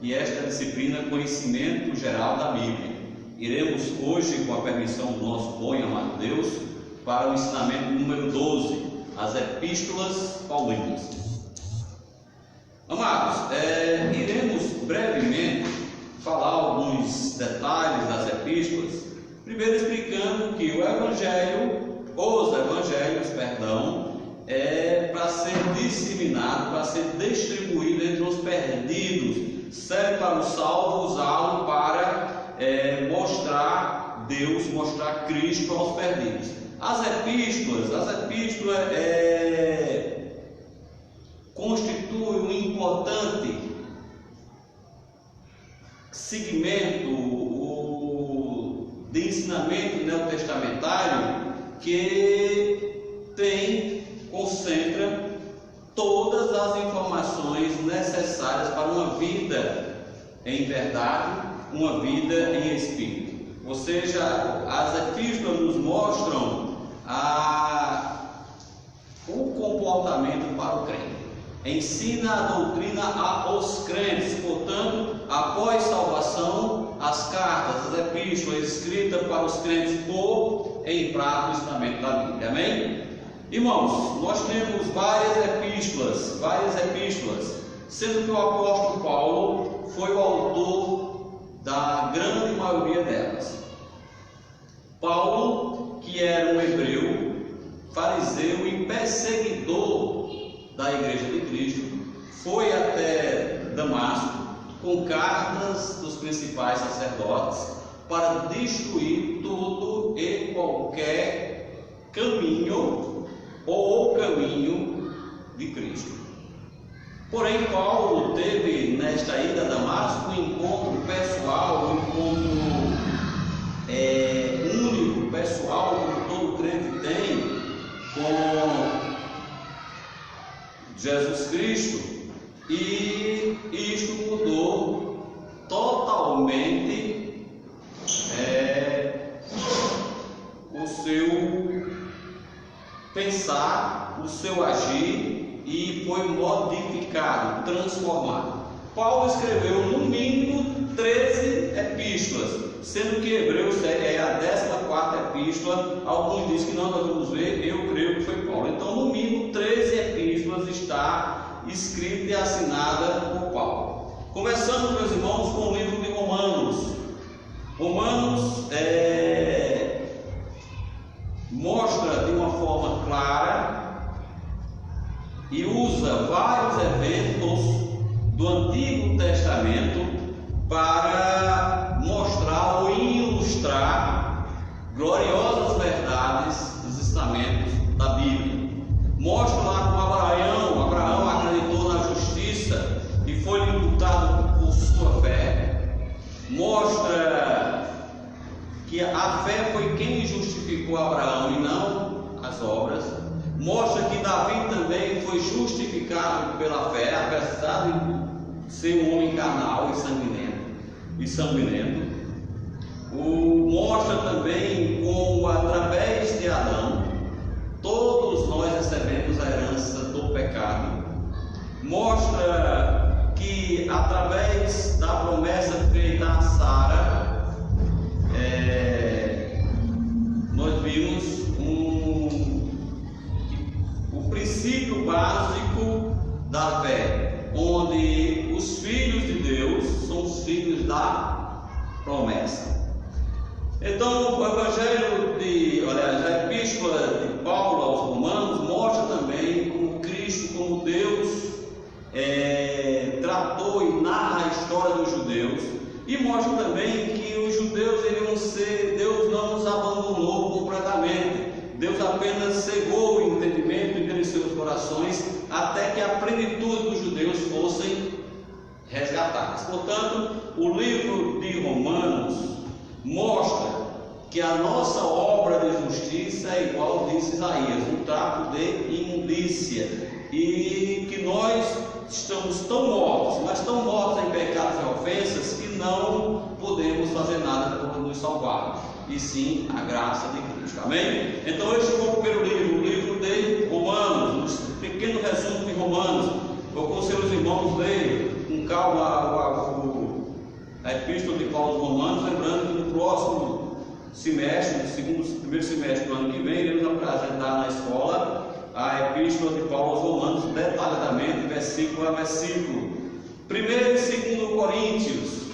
e esta disciplina Conhecimento Geral da Bíblia. Iremos hoje, com a permissão do nosso bom e amado Deus, para o ensinamento número 12, as Epístolas Paulinas. Amados, iremos brevemente falar alguns detalhes das epístolas, primeiro explicando que os evangelhos, é para ser disseminado, para ser distribuído entre os perdidos, serve para o salvo usá-lo para mostrar Deus, mostrar Cristo aos perdidos. As epístolas constituem um importante segmento de ensinamento neotestamentário que concentra todas as informações necessárias para uma vida em verdade, uma vida em espírito. Ou seja, as epístolas nos mostram o comportamento para o crente. Ensina a doutrina aos crentes, portanto, após salvação, as cartas, as epístolas escritas para os crentes pôr em prática o ensinamento da Bíblia. Amém? Irmãos, nós temos várias epístolas, sendo que o apóstolo Paulo foi o autor da grande maioria delas. Paulo, que era um hebreu, fariseu e perseguidor da Igreja de Cristo, foi até Damasco com cartas dos principais sacerdotes para destruir todo e qualquer caminho ou caminho de Cristo. Porém, Paulo teve nesta ida a Damasco um encontro pessoal, único, pessoal, como todo crente tem com Jesus Cristo, e isto mudou totalmente o seu pensar, o seu agir, e foi modificado, transformado. Paulo escreveu no mínimo 13 epístolas, sendo que Hebreus é a 14ª epístola. Alguns dizem que não, nós vamos ver, eu creio que foi Paulo. Então, no mínimo 13 epístolas está escrita e assinada por Paulo. Começando, meus irmãos, com o livro de Romanos. Romanos mostra de uma forma clara e usa vários eventos do Antigo Testamento para mostrar ou ilustrar gloriosas verdades dos ensinamentos da Bíblia. Mostra lá como Abraão acreditou na justiça e foi imputado por sua fé. Mostra que a fé foi quem justificou Abraão e não as obras. Mostra que Davi também foi justificado pela fé, apesar de ser um homem carnal e sanguinento. Mostra também como, através de Adão, todos nós recebemos a herança do pecado. Mostra que, através da promessa feita a Sara, nós vimos o princípio básico da fé, onde os filhos de Deus são os filhos da promessa. Então, a epístola de Paulo aos Romanos mostra também como Cristo, como Deus tratou e narra a história dos judeus, e mostra também que os judeus Deus não nos abandonou completamente. Deus apenas cegou o entendimento e endureceu os corações até que a plenitude dos judeus fossem resgatados. Portanto, o livro de Romanos mostra que a nossa obra de justiça é igual, disse Isaías, um trapo de imundícia, e que nós estamos tão mortos, mas tão mortos em pecados e ofensas, que não podemos fazer nada para nos salvar, e sim a graça de Cristo. Amém? Então, este foi o primeiro livro, o livro de Romanos, um pequeno resumo de Romanos. Eu aconselho os irmãos lerem com calma a Epístola de Paulo aos Romanos, lembrando que no próximo semestre, primeiro semestre do ano que vem, iremos apresentar na escola a Epístola de Paulo aos Romanos detalhadamente, versículo a versículo. 1º e 2º Coríntios.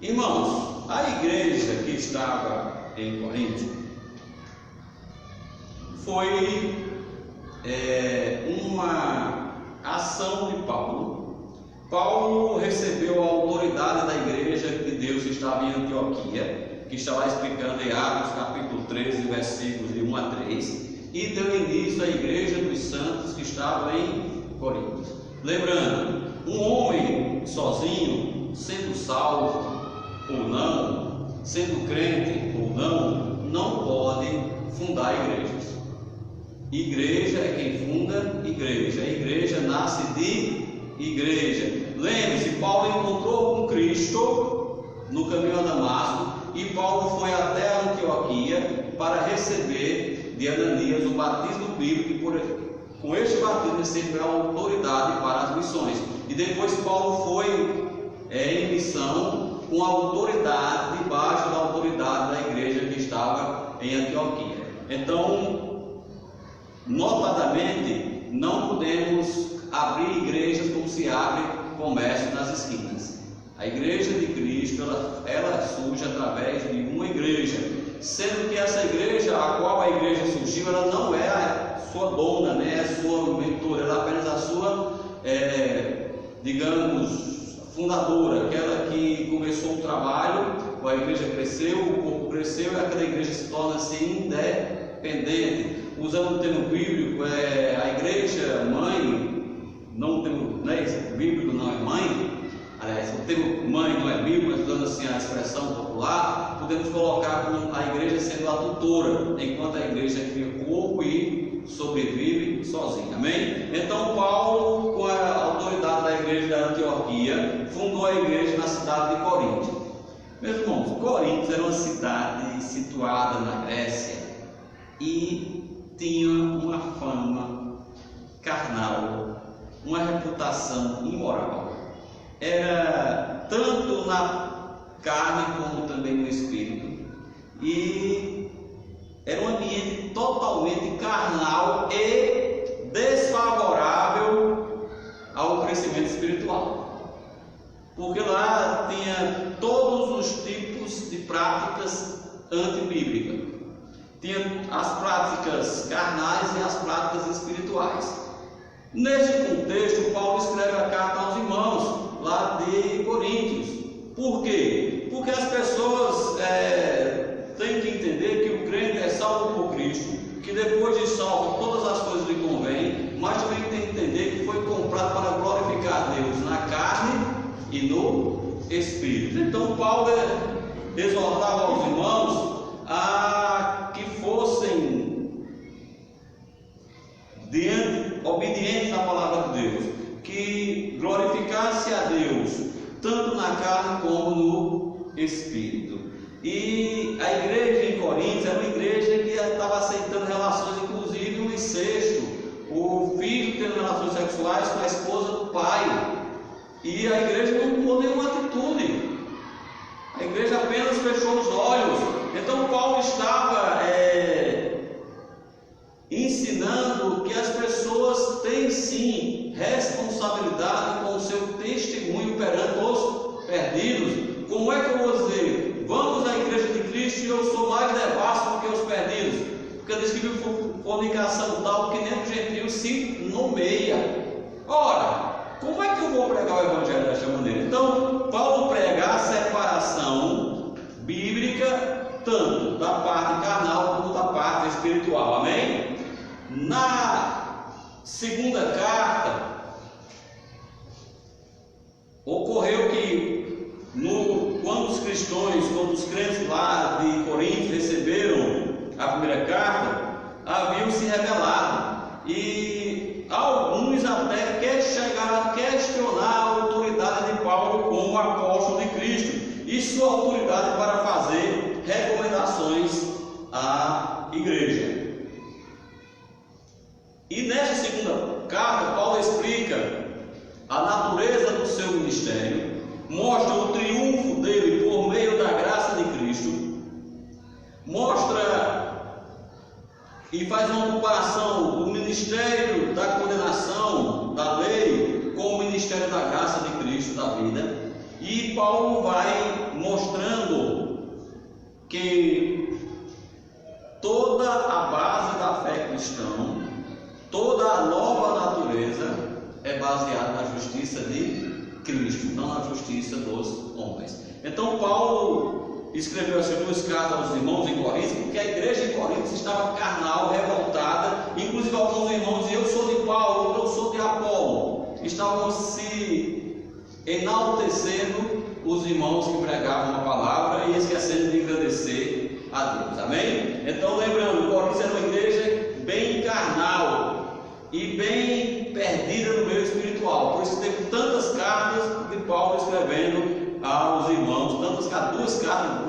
Irmãos, a igreja que estava em Corinto foi uma ação de Paulo. Paulo recebeu a autoridade da igreja de Deus que estava em Antioquia, que está lá explicando em Atos capítulo 13, versículos de 1 a 3, e deu início à igreja dos santos que estava em Corinto. Lembrando, um homem sozinho, sendo salvo ou não, sendo crente ou não pode fundar igrejas. Igreja é quem funda igreja. A igreja nasce de igreja. Lembre-se, Paulo encontrou com Cristo no caminho a Damasco, e Paulo foi até Antioquia para receber de Ananias o batismo bíblico, e com este batismo recebeu a autoridade para as missões. E depois Paulo foi em missão com a autoridade, debaixo da autoridade da igreja que estava em Antioquia. Então, notadamente, não podemos abrir igrejas como se abre comércio nas esquinas. A igreja de Cristo, ela surge através de uma igreja, sendo que essa igreja, a qual a igreja surgiu, ela não é a sua dona, né? A sua mentora, ela é apenas a sua, digamos, fundadora, aquela que começou o trabalho, a igreja cresceu, o corpo cresceu, e aquela igreja se torna-se independente. Usando o termo bíblico, a igreja mãe, não o termo bíblico não é mãe, aliás, o termo mãe não é bíblico, mas usando assim a expressão popular, podemos colocar como a igreja sendo a tutora, enquanto a igreja cria corpo e sobrevive sozinha. Amém? Então Paulo, com a autoridade da igreja da Antioquia, fundou a igreja na cidade de Corinto. Meus irmãos, Corinto era uma cidade situada na Grécia e tinha uma fama carnal, uma reputação imoral. Era tanto na carne como também no espírito, e era um ambiente totalmente carnal e desfavorável ao crescimento espiritual, porque lá tinha todos os tipos de práticas antibíblicas. Tinha as práticas carnais e as práticas espirituais. Neste contexto, Paulo escreve a carta aos irmãos lá de Coríntios. Por quê? Porque as pessoas têm que entender que o crente é salvo por Cristo, que depois de salvo todas as coisas lhe convêm, mas também tem que entender que foi comprado para glorificar Deus na carne e no espírito. Então Paulo exortava aos irmãos a que fossem obedientes à palavra de Deus, que glorificasse a Deus tanto na carne como no espírito. E a igreja em Corinto era uma igreja que estava aceitando relações, inclusive o incesto, o filho tendo relações sexuais com a esposa do pai, e a igreja não tomou nenhuma atitude. A igreja apenas fechou os olhos. Então Paulo estava ensinando que as pessoas têm sim responsabilidade com o seu testemunho perante os perdidos. Como é que eu vou dizer, vamos à igreja de Cristo e eu sou mais devasso do que os perdidos? Porque diz que fornicação tal que nem o gentio se nomeia. Ora, como é que eu vou pregar o evangelho desta maneira? Então, Paulo prega a separação bíblica tanto da parte carnal como da parte espiritual. Amém? Na segunda carta, ocorreu que quando os crentes lá de Corinto receberam a primeira carta, haviam se rebelado, e alguns até chegaram a questionar a autoridade de Paulo como apóstolo de Cristo e sua autoridade para fazer recomendações à igreja. E nesta segunda carta, Paulo explica a natureza do seu ministério, mostra o e faz uma comparação do ministério da condenação da lei com o ministério da graça de Cristo da vida. E Paulo vai mostrando que toda a base da fé cristã, toda a nova natureza é baseada na justiça de Cristo, não na justiça dos homens. Então Paulo escreveu essas duas cartas aos irmãos em Corinto, porque a igreja em Corinto estava carnal, revoltada. Inclusive alguns irmãos diziam: eu sou de Paulo, eu sou de Apolo. Estavam se enaltecendo os irmãos que pregavam a palavra e esquecendo de agradecer a Deus. Amém? Então, lembrando, Corinto era uma igreja bem carnal e bem perdida no meio espiritual. Por isso teve tantas cartas de Paulo escrevendo aos irmãos,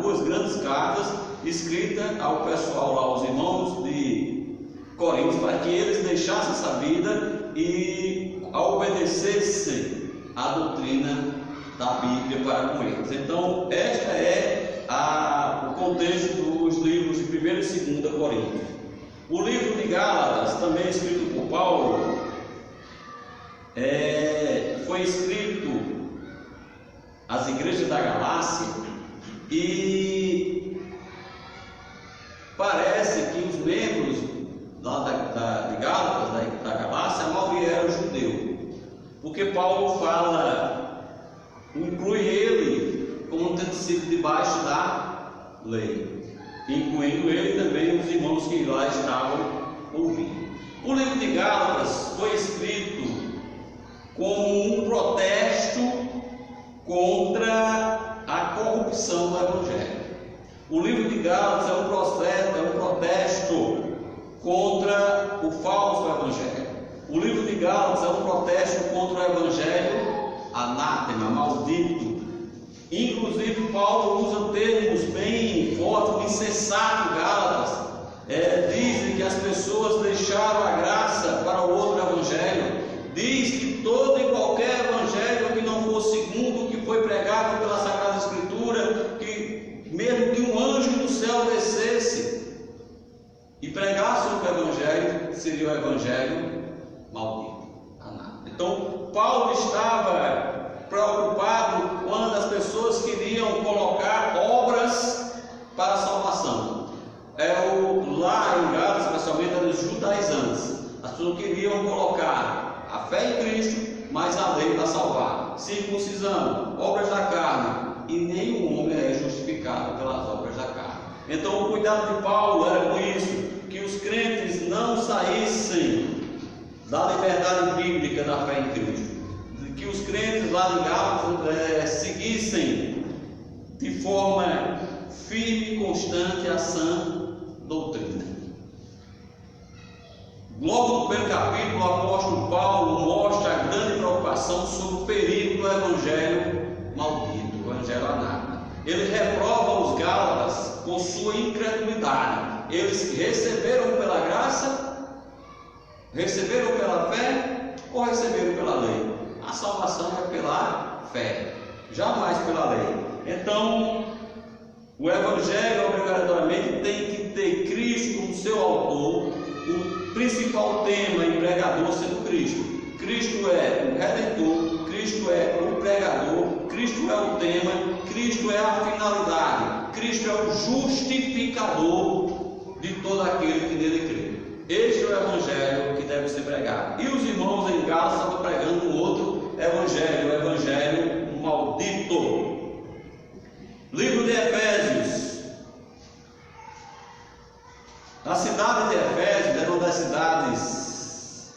duas grandes cartas escritas ao pessoal lá, aos irmãos de Corinto, para que eles deixassem essa vida e obedecessem a doutrina da Bíblia para com eles. Então, esta é o contexto dos livros de 1 e 2 Coríntios. O livro de Gálatas, também escrito por Paulo, foi escrito às igrejas da Galácia, e parece que os membros lá de Gálatas, da Galácia, a maioria era judeu, porque Paulo inclui ele como tendo sido debaixo da lei, incluindo ele também os irmãos que lá estavam ouvindo. O livro de Gálatas foi escrito como um protesto contra a corrupção do Evangelho. O livro de Gálatas é um protesto contra o falso Evangelho. O livro de Gálatas é um protesto contra o Evangelho anátema, maldito. Inclusive Paulo usa termos bem fortes: insensato Gálatas. Dizem que as pessoas deixaram a graça para o outro Evangelho. Diz que todo e qualquer Evangelho que não for segundo o que foi pregado pela Sagrada Escritura, que mesmo que um anjo do céu descesse e pregasse o Evangelho, seria o Evangelho maldito. Então Paulo estava preocupado quando as pessoas queriam colocar obras para a salvação. Lá em Gálatas, especialmente, eram os judaizantes. As pessoas queriam colocar a fé em Cristo, mas a lei para salvar. Circuncisão, obras da carne, e nenhum homem é justificado pelas obras da carne. Então o cuidado de Paulo era com isso, que os crentes não saíssem da liberdade bíblica da fé em Cristo, que os crentes lá de Gálatas seguissem de forma firme e constante a sã doutrina. Logo no primeiro capítulo, o apóstolo Paulo mostra a grande preocupação sobre o perigo do Evangelho maldito, o Evangelho anátema. Ele reprova os Gálatas por sua incredulidade. Eles receberam pela graça, receberam pela fé ou receberam pela lei? A salvação é pela fé, jamais pela lei. Então, o Evangelho obrigatoriamente tem que ter Cristo como seu autor, o principal tema e pregador sendo Cristo. Cristo é o Redentor, Cristo é o pregador, Cristo é o tema, Cristo é a finalidade, Cristo é o justificador de todo aquele que nele crê. Este é o Evangelho que deve ser pregado. E os irmãos em Gálatas estavam pregando um outro Evangelho, o Evangelho maldito. Livro de Efésios. A cidade de Efésios era uma das cidades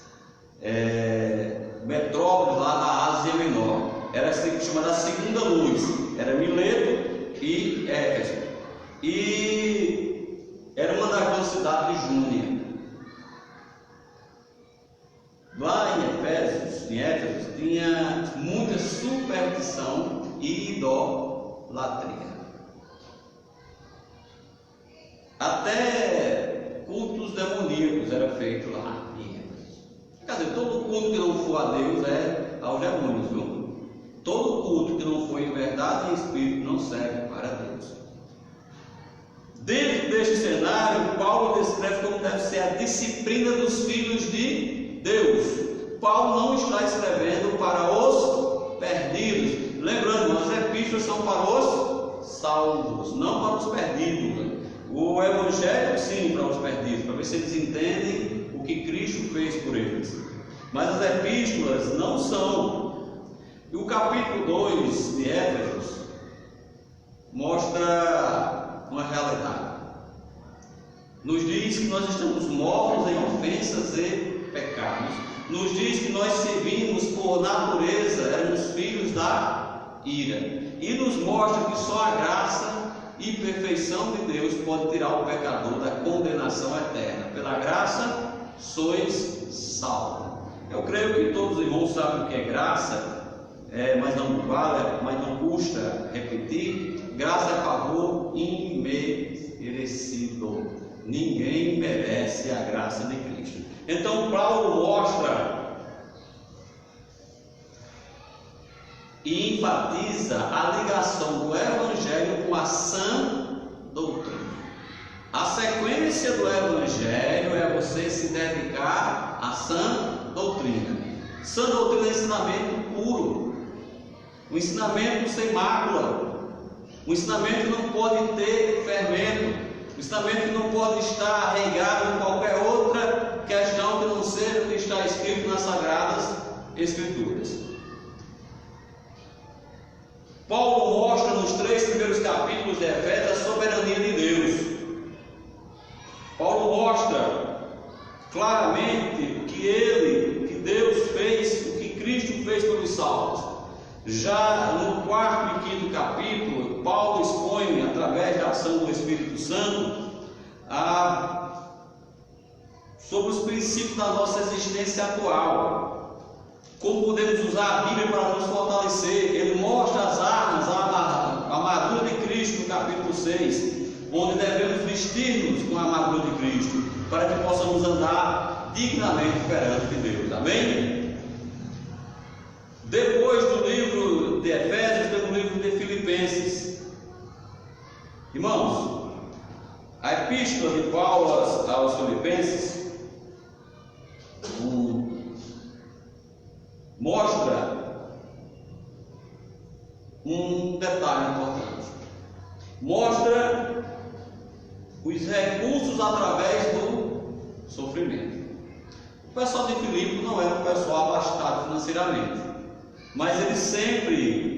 metrópoles lá na Ásia Menor. Era chamada a Segunda Luz. Era Mileto e Éfeso. E era uma das cidades de Júnia. Lá em Éfeso tinha muita superstição e idolatria. Até cultos demoníacos era feito lá em Éfeso. Quer dizer, todo culto que não for a Deus é aos demônios, viu? Todo culto que não for em verdade e em espírito não serve para Deus. Dentro deste cenário, Paulo descreve como deve ser a disciplina dos filhos de Deus. Paulo não está escrevendo para os perdidos. Lembrando, as epístolas são para os salvos, não para os perdidos. O Evangelho, sim, para os perdidos, para ver se eles entendem o que Cristo fez por eles. Mas as epístolas não são. E o capítulo 2 de Éfeso mostra uma realidade. Nos diz que nós estamos mortos em ofensas e pecados. Nos diz que nós servimos por natureza, éramos filhos da ira. E nos mostra que só a graça e perfeição de Deus pode tirar o pecador da condenação eterna. Pela graça sois salvos. Eu creio que todos os irmãos sabem o que é graça, mas não vale, mas não custa repetir. Graça é favor imerecido. Ninguém merece a graça de Cristo. Então Paulo mostra e enfatiza a ligação do Evangelho com a sã doutrina. A sequência do Evangelho é você se dedicar à sã doutrina. Sã doutrina é ensinamento puro, um ensinamento sem mácula, um ensinamento que não pode ter fermento, um ensinamento que não pode estar arraigado em qualquer outra questão que não seja o que está escrito nas Sagradas Escrituras. Paulo mostra nos 3 primeiros capítulos de Efésios a soberania de Deus. Paulo mostra claramente o que Deus fez, o que Cristo fez pelos salvos. Já no 4 e 5 capítulo, Paulo expõe, através da ação do Espírito Santo, sobre os princípios da nossa existência atual. Como podemos usar a Bíblia para nos fortalecer. Ele mostra as armas, a armadura de Cristo no capítulo 6, onde devemos vestir-nos com a armadura de Cristo, para que possamos andar dignamente perante Deus. Amém? Depois do livro de Efésios, tem o livro de Filipenses. Irmãos, a epístola de Paulo aos Filipenses mostra um detalhe importante. Mostra os recursos através do sofrimento. O pessoal de Filipe não era um pessoal abastado financeiramente, mas eles sempre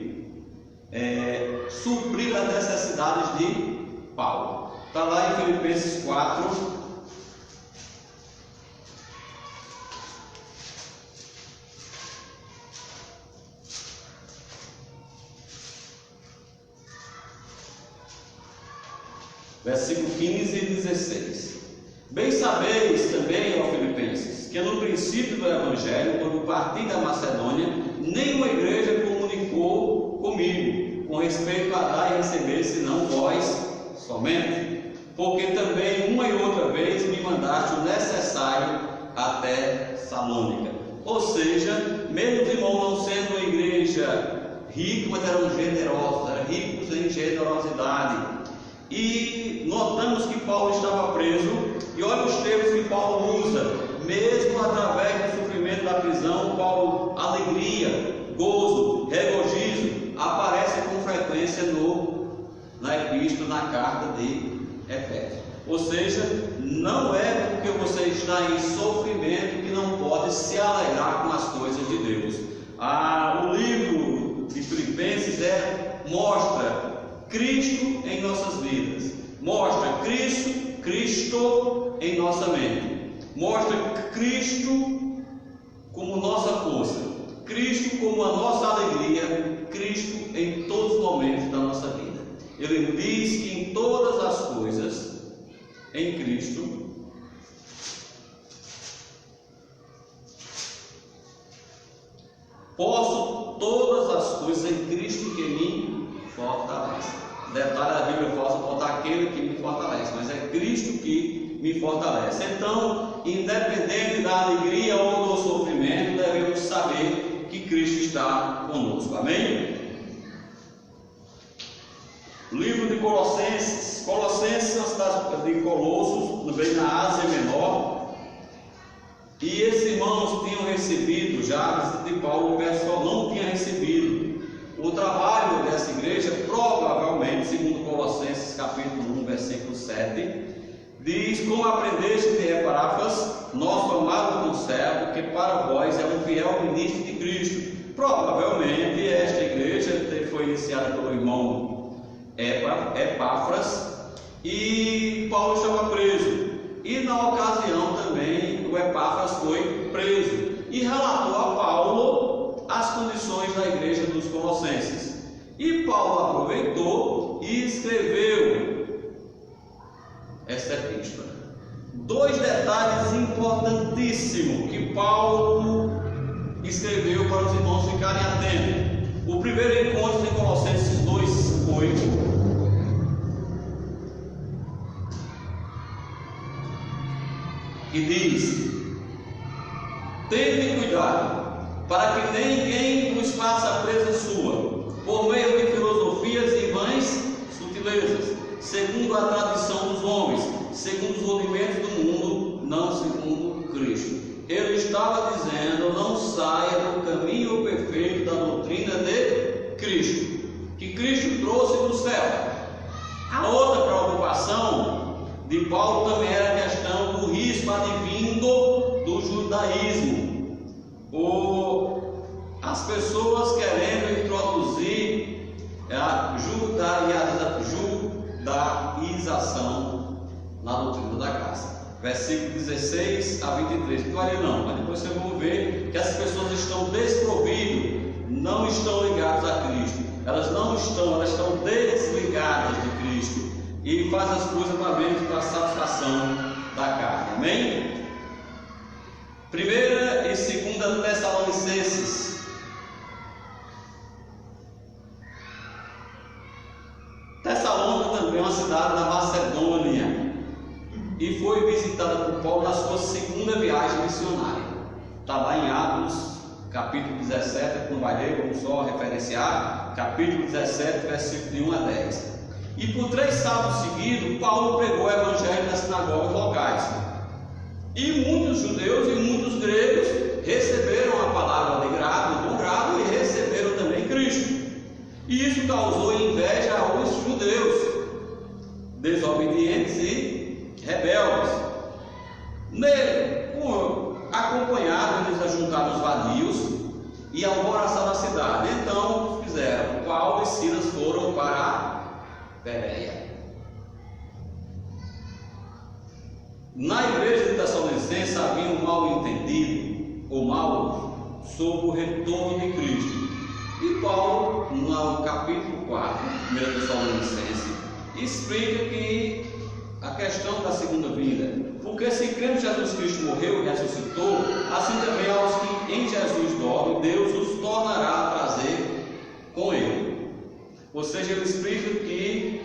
supriram as necessidades de Paulo. Está lá em Filipenses 4. Versículo 15 e 16. Bem sabeis também, ó Filipenses, que no princípio do Evangelho, quando parti da Macedônia, nenhuma igreja comunicou comigo com respeito a dar e receber, senão vós somente, porque também uma e outra vez me mandaste o necessário até Salônica. Ou seja, mesmo os irmãos não sendo uma igreja rica, mas eram generosos, eram ricos em generosidade. E notamos que Paulo estava preso, e olha os termos que Paulo usa. Mesmo através do sofrimento da prisão, Paulo, alegria, gozo, regozijo, aparece com frequência na epístola, na carta de Efésios. Ou seja, não é porque você está em sofrimento que não pode se alegrar com as coisas de Deus. O livro de Filipenses mostra Cristo em nossas vidas, mostra Cristo em nossa mente, mostra Cristo como nossa força, Cristo como a nossa alegria, Cristo em todos os momentos da nossa vida. Ele diz que em todas as coisas, em Cristo, posso todas as coisas em Cristo que me fortalece. Detalhe, a Bíblia fala botar aquele que me fortalece, mas é Cristo que me fortalece. Então, independente da alegria ou do sofrimento, devemos saber que Cristo está conosco. Amém? Livro de Colossenses, Colossenses, na cidade de Colossos, também na Ásia Menor. E esses irmãos tinham recebido já a visita de Paulo, o pessoal não tinha recebido. O trabalho dessa igreja, provavelmente, segundo Colossenses capítulo 1, versículo 7, diz: como aprendeste de Epáfras, nosso amado conservo, que para vós é um fiel ministro de Cristo. Provavelmente esta igreja foi iniciada pelo irmão Epáfras, e Paulo estava preso. E na ocasião também o Epáfras foi preso e relatou a Paulo as condições da igreja dos Colossenses. E Paulo aproveitou e escreveu esta epístola. Dois detalhes importantíssimos que Paulo escreveu para os irmãos ficarem atentos. O primeiro encontro em Colossenses 2:8. E diz: tende cuidado, para que ninguém vos faça presa sua, por meio de filosofias e vãs sutilezas, segundo a tradição dos homens, segundo os rudimentos do mundo, não segundo Cristo. Ele estava dizendo: não saia do caminho perfeito da doutrina de Cristo, que Cristo trouxe do céu. A outra preocupação de Paulo também era a questão do risco advindo do judaísmo, ou as pessoas querendo introduzir a judaização na doutrina da graça. Versículo 16 a 23. Não ali não, mas depois vocês vão ver que as pessoas estão desprovidas, não estão ligadas a Cristo. Elas estão desligadas de Cristo e faz as coisas para a satisfação da carne. Amém? 1ª e 2ª Tessalonicenses. Tessalônica também é uma cidade da Macedônia e foi visitada por Paulo na sua segunda viagem missionária. Está lá em Atos capítulo 17, não vai ler, vamos só referenciar, capítulo 17, versículo de 1 a 10. E por 3 sábados seguidos, Paulo pregou o evangelho nas sinagogas locais. E muitos judeus e muitos gregos receberam a palavra de grado, com grado, e receberam também Cristo. E isso causou inveja aos judeus, desobedientes e rebeldes. Nele, acompanharam, eles ajuntaram os vadios e almoçaram na cidade. Então fizeram: Paulo e Silas foram para a Bereia. Na igreja de Tessalonicenses havia um mal entendido, ou mal sobre o retorno de Cristo. E Paulo, no capítulo 4, 1 Tessalonicenses, explica que a questão da segunda vinda, porque se cremos que Jesus Cristo morreu e ressuscitou, assim também aos que em Jesus dormem, Deus os tornará a trazer com ele. Ou seja, ele explica que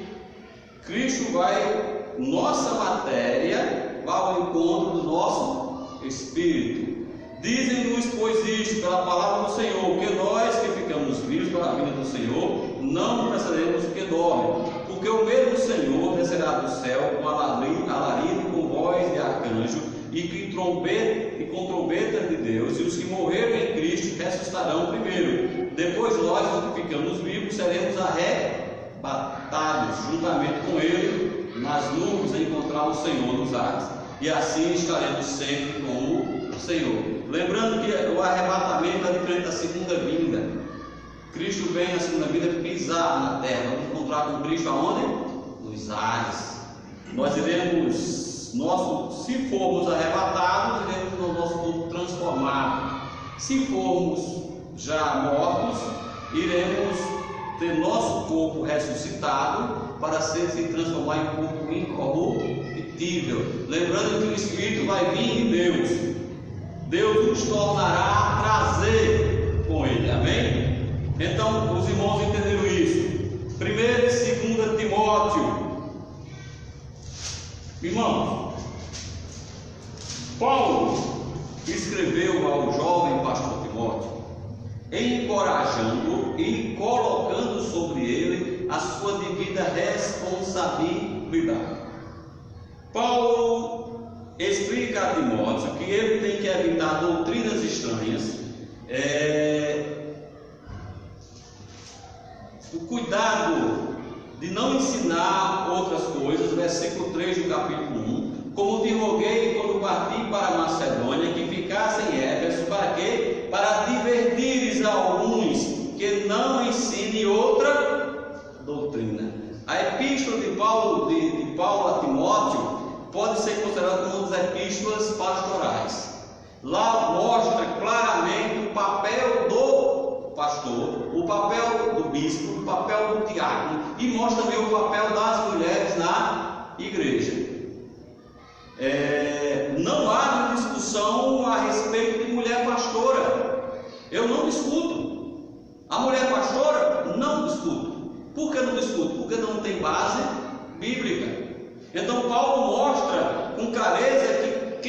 Cristo vai, nossa matéria, vai ao encontro do nosso espírito. Dizem-nos, pois, isto pela palavra do Senhor, que nós que ficamos vivos pela vinda do Senhor, não precederemos o que dorme, porque o mesmo Senhor descerá do céu com alarido, com voz de arcanjo, e com trombeta de Deus, e os que morreram em Cristo ressuscitarão primeiro. Depois nós, os que ficamos vivos, seremos arrebatados juntamente com Ele nas nuvens a encontrar o Senhor nos ares, e assim estaremos sempre com o Senhor. Lembrando que o arrebatamento é diferente da segunda vinda. Cristo vem na segunda vinda pisar na terra. Vamos encontrar com Cristo aonde? Nos ares. Nós iremos, se formos arrebatados, iremos no nosso corpo transformado. Se formos já mortos, iremos ter nosso corpo ressuscitado para se transformar em um corpo incorruptível. Lembrando que o Espírito vai vir de Deus. Deus nos tornará a trazer com Ele. Amém? Então, os irmãos entenderam isso. 1ª e 2ª Timóteo. Irmãos, Paulo escreveu ao jovem pastor Timóteo, encorajando e colocando sobre ele a sua devida responsabilidade. lidar. Paulo explica a Timóteo que ele tem que evitar doutrinas estranhas, o cuidado de não ensinar outras coisas, versículo 3 do capítulo 1, como te roguei quando parti para a Macedônia, que ficasse em Éfeso, para quê? Para divertires a alguns que não ensinem outra doutrina. A epístola de Paulo a Timóteo pode ser considerada como uma das epístolas pastorais. Lá mostra claramente o papel do pastor, o papel do bispo, o papel do diácono, e mostra também o papel das mulheres na igreja. Não há discussão a respeito de mulher pastora. Eu não discuto. A mulher pastora, não discuto. Por que não discuto? Porque não tem base bíblica. Então Paulo mostra com clareza que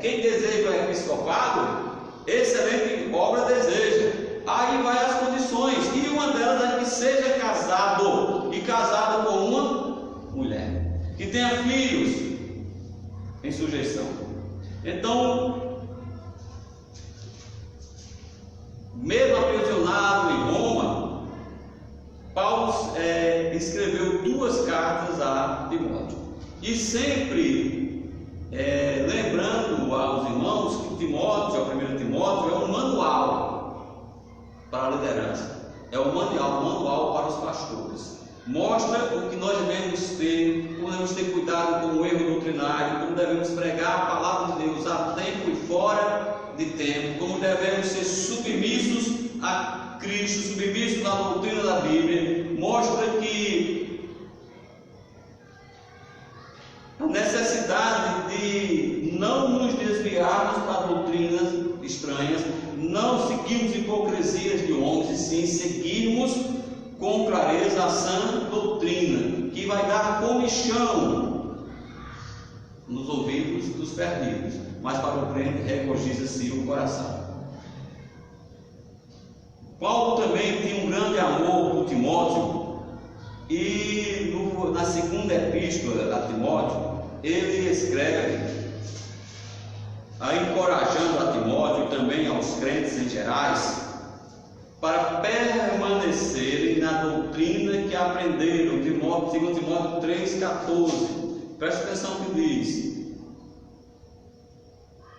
quem deseja o episcopado, excelente obra deseja. Aí vai as condições, e uma delas é que seja casado, e casado com uma mulher, que tenha filhos em sujeição. Então, mesmo aprisionado em Roma, Paulo escreveu 2 cartas a Timóteo, e sempre lembrando aos irmãos que Timóteo, a 1 Timóteo, é um manual para a liderança, é um manual para os pastores. Mostra o que nós devemos ter, como devemos ter cuidado com o erro doutrinário, como devemos pregar a palavra de Deus a tempo e fora de tempo, como devemos ser submissos a Cristo, submissos à doutrina da Bíblia. Mostra que a necessidade de não nos desviarmos para doutrinas estranhas, não seguirmos hipocrisias de homens, e sim seguirmos com clareza a sã doutrina, que vai dar comichão nos ouvidos dos perdidos, mas para o crente regozija-se o coração. Paulo também tinha um grande amor por Timóteo, e na segunda epístola a Timóteo, ele escreve, encorajando a Timóteo e também aos crentes em gerais, para permanecerem na doutrina que aprenderam. 2 Timóteo 3,14. Presta atenção no que diz: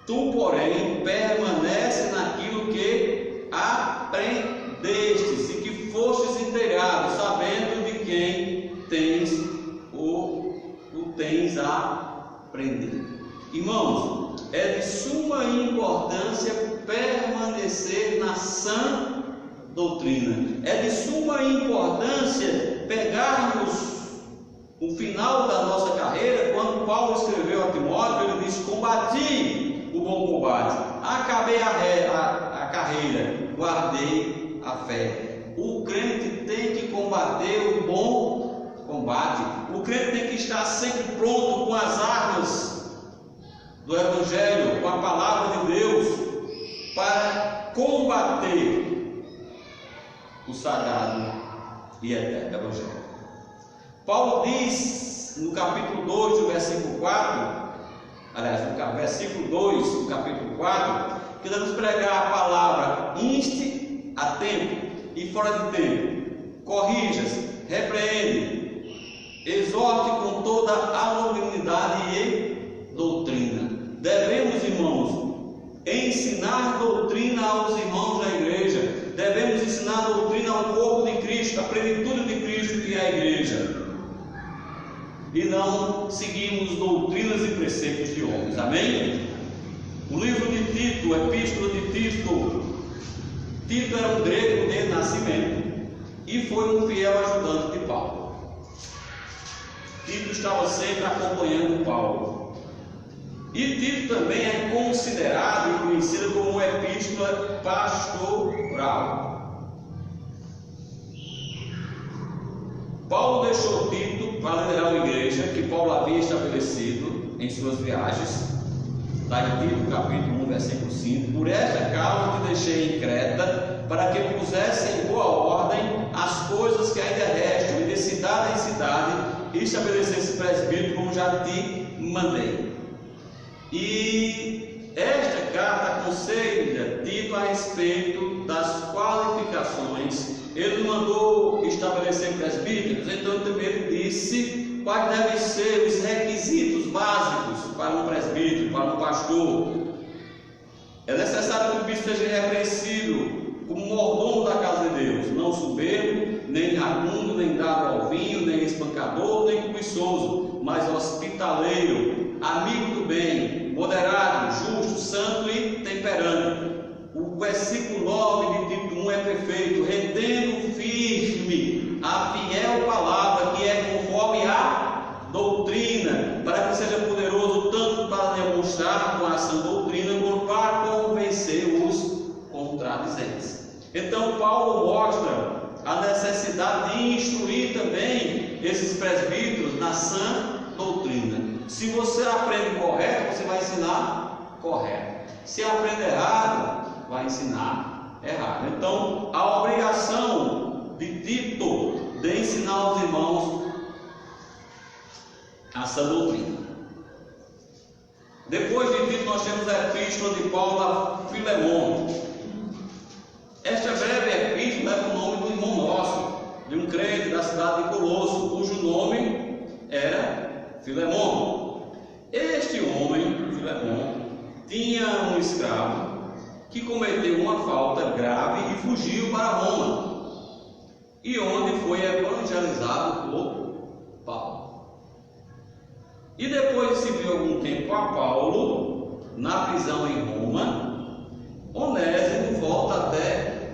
tu, porém, permanece naquilo que aprendestes e que fostes inteirado, sabendo de quem tu tens aprendido. Irmãos, é de suma importância permanecer na sã doutrina. É de suma importância pegarmos o final da nossa carreira. Quando Paulo escreveu a Timóteo, ele diz: combati o bom combate, acabei a carreira, guardei a fé. O crente tem que combater o bom combate. O crente tem que estar sempre pronto com as armas do Evangelho, com a palavra de Deus, para combater o sagrado e eterno Evangelho. Paulo diz no capítulo 2, do versículo 4, no versículo 2 do capítulo 4, que devemos pregar a palavra inste a tempo e fora de tempo, corrija-se, repreende, exorte com toda a longanimidade e doutrina. Devemos, irmãos, ensinar doutrina aos irmãos da igreja. Devemos ensinar doutrina ao corpo de Cristo, a plenitude de Cristo, que é a igreja, e não seguimos doutrinas e preceitos de homens. Amém? O livro de Tito, a epístola de Tito. Tito era um grego de nascimento e foi um fiel ajudante de Paulo. Tito estava sempre acompanhando Paulo. E Tito também é considerado e conhecido como uma epístola pastoral. Paulo deixou Tito para liderar uma igreja que Paulo havia estabelecido em suas viagens. Está em Tito capítulo 1, versículo 5. Por esta causa te deixei em Creta, para que pusesse em boa ordem as coisas que ainda restam, e de cidade em cidade e estabelecesse presbítero, como já te mandei. E esta carta aconselha Tito a respeito das qualificações. Ele mandou estabelecer presbíteros, então também ele disse quais devem ser os requisitos básicos para um presbítero, para um pastor. É necessário que o bispo seja reconhecido como mordomo da casa de Deus, não soberbo, nem iracundo, nem dado ao vinho, nem espancador, nem cobiçoso, mas hospitaleiro, amigo do bem, moderado, justo, santo e temperante. O versículo 9 de Tito 1 é perfeito, retendo firme a fiel palavra que é conforme a doutrina, para que seja poderoso tanto para demonstrar com a sã doutrina, como para convencer os contradizentes. Então Paulo mostra a necessidade de instruir também esses presbíteros na sã doutrina. Se você aprende correto, você vai ensinar correto. Se aprende errado, vai ensinar errado. Então, a obrigação de Tito de ensinar aos irmãos a sã doutrina. Depois de Tito, nós temos a epístola de Paulo a Filemon. Esta breve epístola leva o nome do irmão nosso, de um crente da cidade de Colosso, cujo nome era Filemon. Este homem, Filemon, tinha um escravo que cometeu uma falta grave e fugiu para Roma, e onde foi evangelizado por Paulo. E depois de servir algum tempo a Paulo na prisão em Roma, Onésimo volta até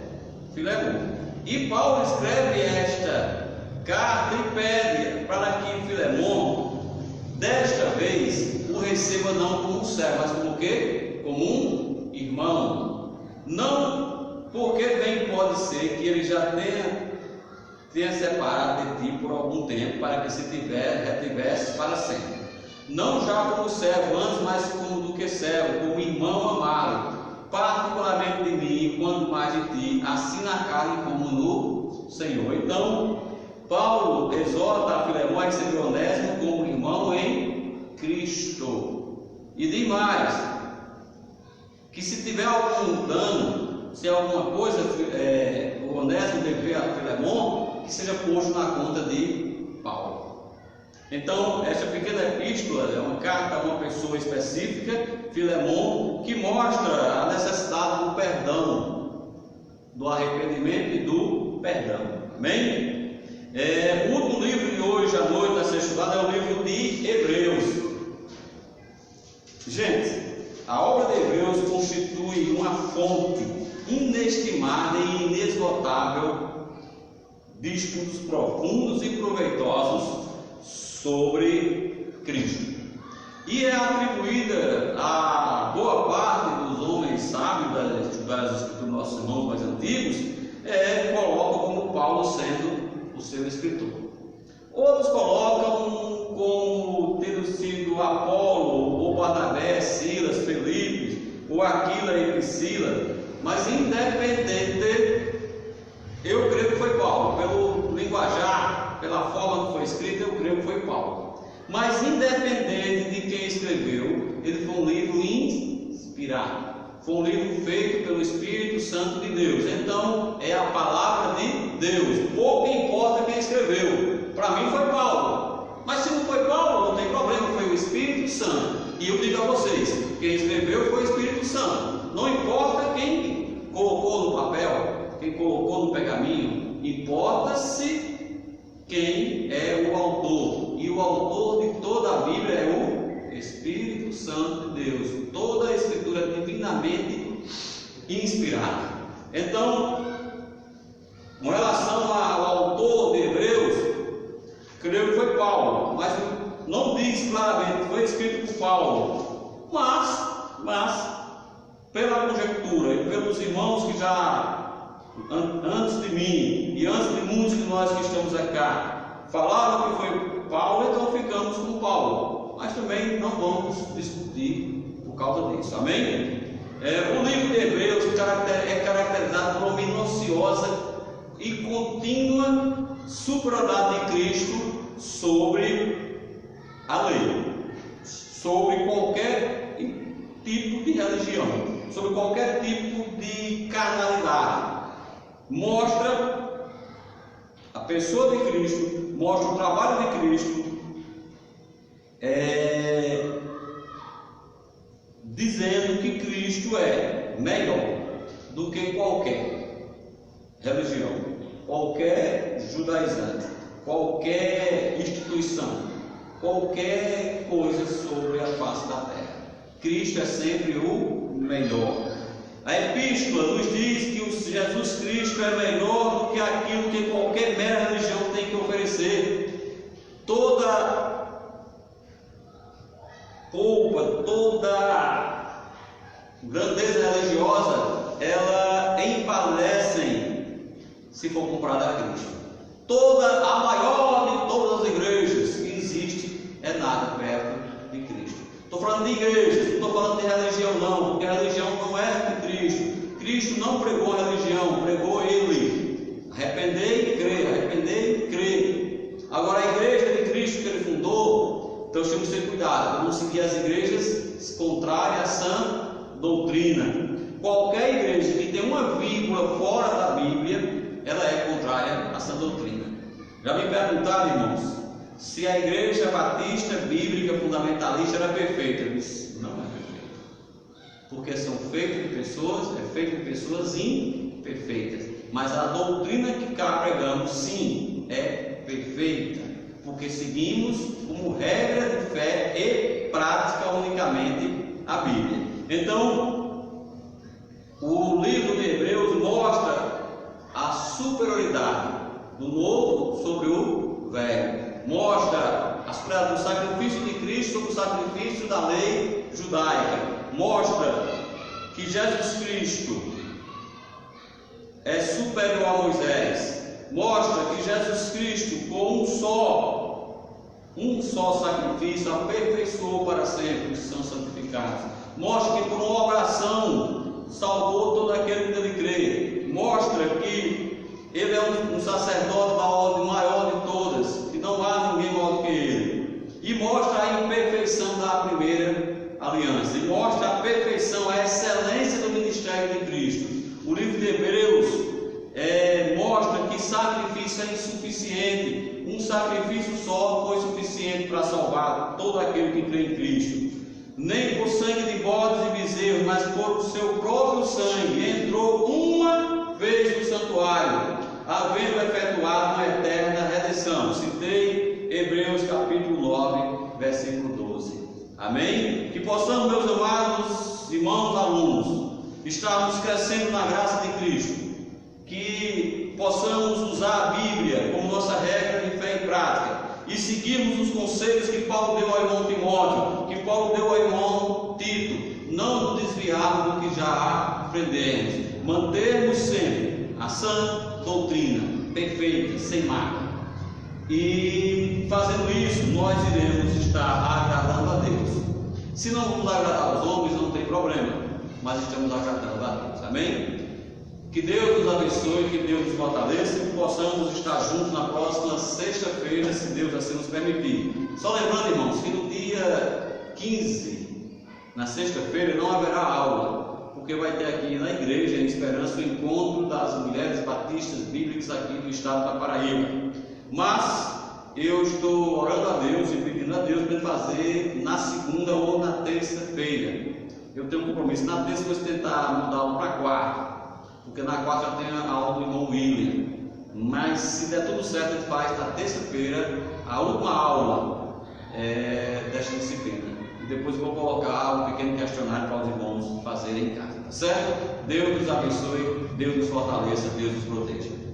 Filemon. E Paulo escreve esta carta e pede para que Filemon, desta vez, o receba não como um servo, mas como o quê? Como um irmão. Não porque bem pode ser que ele já tenha separado de ti por algum tempo, para que se retivesse para sempre. Não já como servo antes, mas como do que servo, como irmão amado, particularmente de mim, e quanto mais de ti, assim na carne como no Senhor. Então, Paulo exorta a Filemon a receber Onésimo como irmão em Cristo. E diz mais, que se tiver algum dano, se alguma coisa o Onésimo dever a Filemon, que seja posto na conta de Paulo. Então, esta pequena epístola é uma carta a uma pessoa específica, Filemon, que mostra a necessidade do perdão, do arrependimento e do perdão. Amém? O último livro de hoje à noite a ser estudado é o livro de Hebreus. Gente, a obra de Hebreus constitui uma fonte inestimável e inesgotável de estudos profundos e proveitosos sobre Cristo, e é atribuída a boa parte dos homens sábios das escrituras dos nossos irmãos mais antigos, colocam como Paulo sendo o seu escritor. Outros colocam como tendo sido Apolo, ou Barnabé, Silas, Felipe, ou Aquila e Priscila, mas independente, eu creio que foi Paulo, pelo linguajar, pela forma que foi escrito, eu creio que foi Paulo. Mas independente de quem escreveu, ele foi um livro inspirado, foi um livro feito pelo Espírito Santo de Deus. Então é a palavra de Deus, pouco importa quem escreveu. Para mim foi Paulo, mas se não foi Paulo, não tem problema, foi o Espírito Santo. E eu digo a vocês, quem escreveu foi o Espírito Santo. Não importa quem colocou no papel, quem colocou no pergaminho, importa-se quem é o autor. E o autor de toda a Bíblia é o Espírito Santo de Deus. Toda a Escritura é divinamente inspirada. Então, com relação ao autor de Hebreus, creio que foi Paulo, mas não diz claramente que foi escrito por Paulo. Mas pela conjectura e pelos irmãos que já antes de mim e antes de muitos de nós que estamos aqui falaram que foi Paulo, então ficamos com Paulo, mas também não vamos discutir por causa disso. Amém? O livro de Hebreus é caracterizado por uma minuciosa e contínua superioridade de Cristo sobre a lei, sobre qualquer tipo de religião, sobre qualquer tipo de carnalidade. Mostra a pessoa de Cristo, mostra o trabalho de Cristo, dizendo que Cristo é melhor do que qualquer religião, qualquer judaizante, qualquer instituição, qualquer coisa sobre a face da terra. Cristo é sempre o melhor. A epístola nos diz que o Jesus Cristo é melhor do que aquilo que qualquer mera religião tem que oferecer. Toda polpa, toda grandeza religiosa, ela empalidecem se for comparada a Cristo. A maior de todas as igrejas que existe é nada perto de Cristo. Estou falando de igrejas, não estou falando de religião não, porque a religião não é de Cristo. Cristo não pregou a religião, pregou Ele. Arrependei e crer, arrependei e crer. Agora a igreja de Cristo que Ele fundou, então temos que ter cuidado, não seguir as igrejas contrárias à sã doutrina. Qualquer igreja que tem uma vírgula fora da Bíblia, ela é contrária à sã doutrina. Já me perguntaram, irmãos, se a igreja batista, bíblica, fundamentalista era perfeita. Eu disse, não é perfeita, porque são feitas de pessoas, é feita de pessoas imperfeitas, mas a doutrina que cá pregamos, sim, é perfeita, porque seguimos como regra de fé e prática unicamente a Bíblia. Então, o livro de Hebreus mostra a superioridade do novo sobre o velho. Mostra a superioridade do sacrifício de Cristo sobre o sacrifício da lei judaica. Mostra que Jesus Cristo é superior a Moisés. Mostra que Jesus Cristo, com um só sacrifício, aperfeiçoou para sempre os que são santificados. Mostra que por uma oração salvou todo aquele que nele crê. Mostra que Ele é um sacerdote da ordem maior de todas, que não há ninguém maior do que Ele. E mostra a imperfeição da primeira aliança. E mostra a perfeição, a excelência do ministério de Cristo. O livro de Hebreus mostra que sacrifício é insuficiente. Um sacrifício só foi suficiente para salvar todo aquele que crê em Cristo. Nem por sangue de bodes e bezerros, mas por seu próprio sangue entrou uma vez no santuário, havendo efetuado uma eterna redenção. Citei Hebreus capítulo 9, versículo 12. Amém? Que possamos, meus amados irmãos alunos, estarmos crescendo na graça de Cristo, que possamos usar a Bíblia como nossa regra de fé e prática, e seguirmos os conselhos que Paulo deu ao irmão Timóteo, que Paulo deu ao irmão Tito, não nos desviarmos do que já aprendemos, mantermos sempre a sã doutrina, perfeita, sem mácula, e fazendo isso, nós iremos estar agradando a Deus. Se não vamos agradar aos homens, não tem problema, mas estamos agradando a Deus, amém? Que Deus nos abençoe, que Deus nos fortaleça e que possamos estar juntos na próxima sexta-feira, se Deus assim nos permitir. Só lembrando, irmãos, que no dia 15, na sexta-feira, não haverá aula, porque vai ter aqui na igreja, em Esperança, o encontro das mulheres batistas bíblicas aqui do estado da Paraíba. Mas eu estou orando a Deus e pedindo a Deus para fazer na segunda ou na terça-feira. Eu tenho um compromisso na terça, vou tentar mudá-lo para quarta, porque na quarta tem a aula do irmão William. Mas se der tudo certo, a gente faz na terça-feira a última aula desta disciplina. E depois vou colocar um pequeno questionário para os irmãos fazerem em casa, tá certo? Deus nos abençoe, Deus nos fortaleça, Deus nos proteja.